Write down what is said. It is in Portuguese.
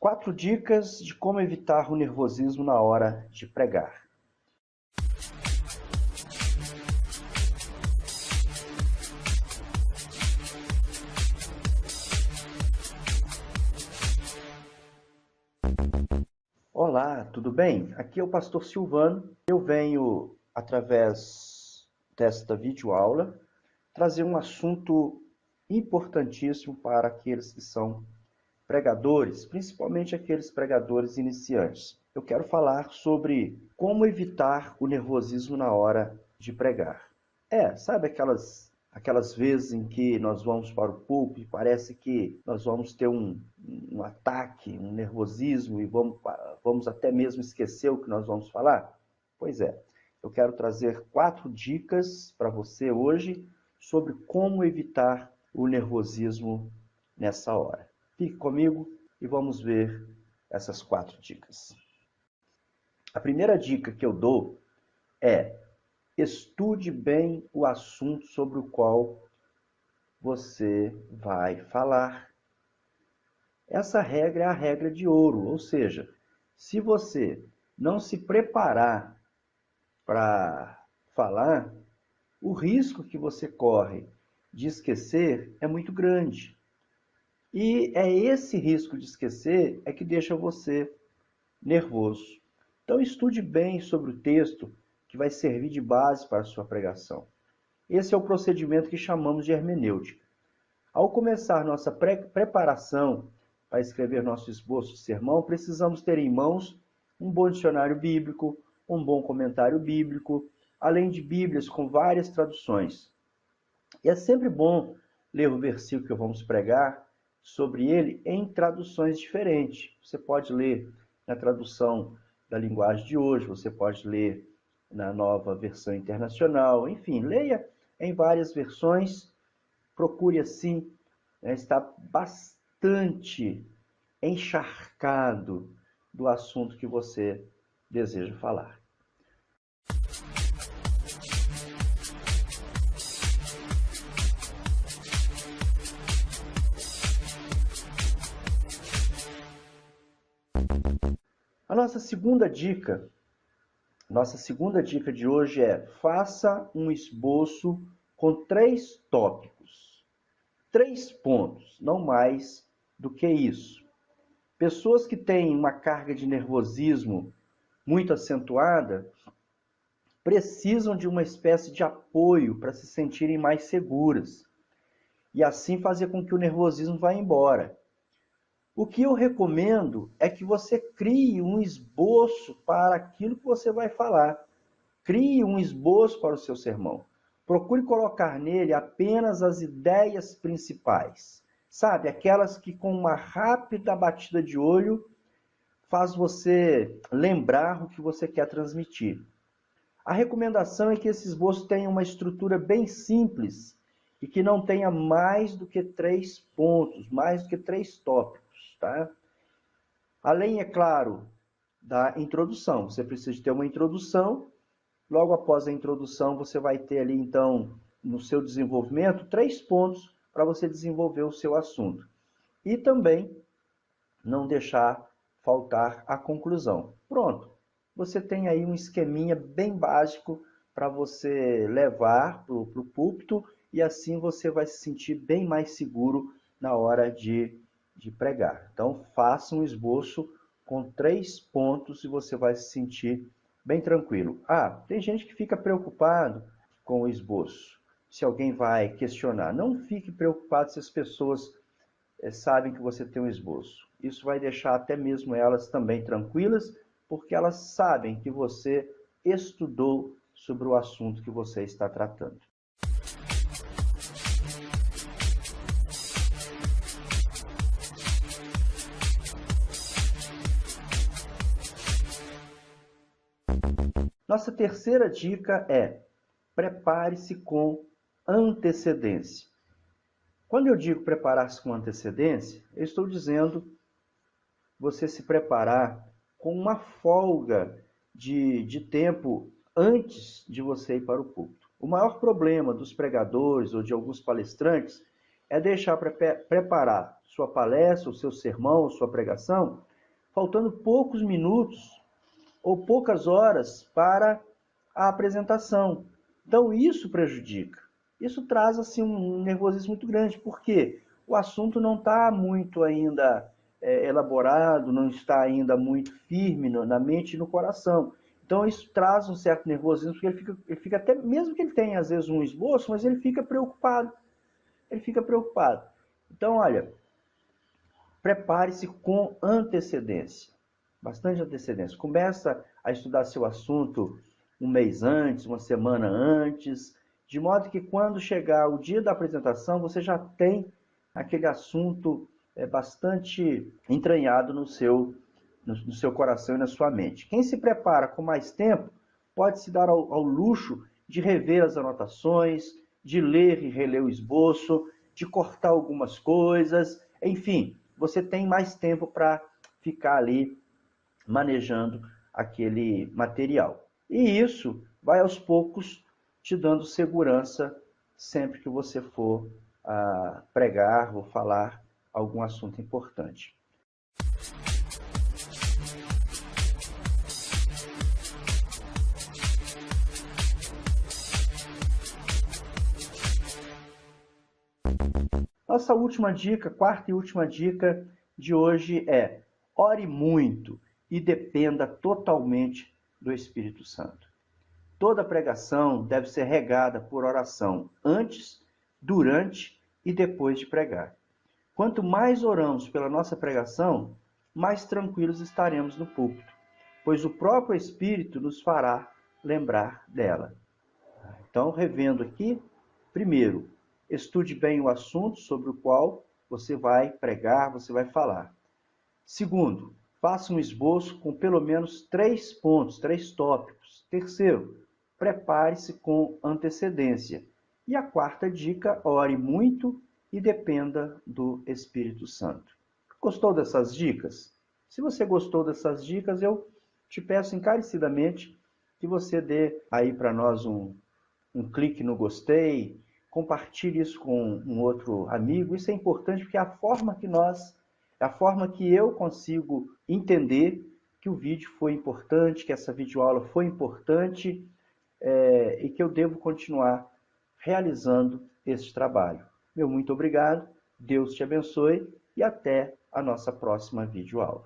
4 dicas de como evitar o nervosismo na hora de pregar. Olá, tudo bem? Aqui é o pastor Silvano. Eu venho, através desta videoaula, trazer um assunto importantíssimo para aqueles que são pregadores, principalmente aqueles pregadores iniciantes. Eu quero falar sobre como evitar o nervosismo na hora de pregar. Sabe aquelas vezes em que nós vamos para o púlpito e parece que nós vamos ter um ataque, um nervosismo e vamos até mesmo esquecer o que nós vamos falar? Pois é, eu quero trazer 4 dicas para você hoje sobre como evitar o nervosismo nessa hora. Fique comigo e vamos ver essas 4 dicas. A primeira dica que eu dou é: estude bem o assunto sobre o qual você vai falar. Essa regra é a regra de ouro, ou seja, se você não se preparar para falar, o risco que você corre de esquecer é muito grande. E é esse risco de esquecer é que deixa você nervoso. Então estude bem sobre o texto que vai servir de base para a sua pregação. Esse é o procedimento que chamamos de hermenêutica. Ao começar nossa preparação para escrever nosso esboço de sermão, precisamos ter em mãos um bom dicionário bíblico, um bom comentário bíblico, além de bíblias com várias traduções. E é sempre bom ler o versículo que vamos pregar sobre ele em traduções diferentes. Você pode ler na tradução da linguagem de hoje, você pode ler na nova versão internacional, enfim, leia em várias versões, procure assim, estar bastante encharcado do assunto que você deseja falar. A nossa segunda dica de hoje é: faça um esboço com 3 tópicos. 3 pontos, não mais do que isso. Pessoas que têm uma carga de nervosismo muito acentuada precisam de uma espécie de apoio para se sentirem mais seguras e assim fazer com que o nervosismo vá embora. O que eu recomendo é que você crie um esboço para aquilo que você vai falar. Crie um esboço para o seu sermão. Procure colocar nele apenas as ideias principais. Sabe, aquelas que com uma rápida batida de olho faz você lembrar o que você quer transmitir. A recomendação é que esse esboço tenha uma estrutura bem simples e que não tenha mais do que 3 pontos, mais do que 3 tópicos, tá? Além, é claro, da introdução. Você precisa ter uma introdução. Logo após a introdução, você vai ter ali, então, no seu desenvolvimento, 3 pontos para você desenvolver o seu assunto. E também não deixar faltar a conclusão. Pronto, você tem aí um esqueminha bem básico para você levar para o púlpito e assim você vai se sentir bem mais seguro na hora de pregar. Então, faça um esboço com 3 pontos e você vai se sentir bem tranquilo. Tem gente que fica preocupado com o esboço, se alguém vai questionar. Não fique preocupado se as pessoas sabem que você tem um esboço. Isso vai deixar até mesmo elas também tranquilas, porque elas sabem que você estudou sobre o assunto que você está tratando. Nossa terceira dica é: prepare-se com antecedência. Quando eu digo preparar-se com antecedência, eu estou dizendo você se preparar com uma folga de tempo antes de você ir para o púlpito. O maior problema dos pregadores ou de alguns palestrantes é deixar preparar sua palestra, o seu sermão, sua pregação, faltando poucos minutos ou poucas horas para a apresentação. Então isso prejudica. Isso traz assim um nervosismo muito grande, porque o assunto não está muito ainda elaborado, não está ainda muito firme na mente e no coração. Então isso traz um certo nervosismo, porque ele fica até, mesmo que ele tenha às vezes um esboço, mas ele fica preocupado. Ele fica preocupado. Então, olha, prepare-se com antecedência, bastante antecedência. Começa a estudar seu assunto um mês antes, uma semana antes, de modo que quando chegar o dia da apresentação, você já tem aquele assunto bastante entranhado no seu coração e na sua mente. Quem se prepara com mais tempo pode se dar ao luxo de rever as anotações, de ler e reler o esboço, de cortar algumas coisas, enfim, você tem mais tempo para ficar ali manejando aquele material. E isso vai aos poucos te dando segurança sempre que você for pregar ou falar algum assunto importante. Nossa última dica, quarta e última dica de hoje é: ore muito e dependa totalmente do Espírito Santo. Toda pregação deve ser regada por oração antes, durante e depois de pregar. Quanto mais oramos pela nossa pregação, mais tranquilos estaremos no púlpito, pois o próprio Espírito nos fará lembrar dela. Então, revendo aqui, primeiro, estude bem o assunto sobre o qual você vai pregar, você vai falar. Segundo, faça um esboço com pelo menos 3 pontos, 3 tópicos. Terceiro, prepare-se com antecedência. E a quarta dica, ore muito e dependa do Espírito Santo. Gostou dessas dicas? Se você gostou dessas dicas, eu te peço encarecidamente que você dê aí para nós um clique no gostei, compartilhe isso com um outro amigo. Isso é importante porque é a forma que eu consigo entender que o vídeo foi importante, que essa videoaula foi importante e que eu devo continuar realizando esse trabalho. Meu muito obrigado, Deus te abençoe e até a nossa próxima videoaula.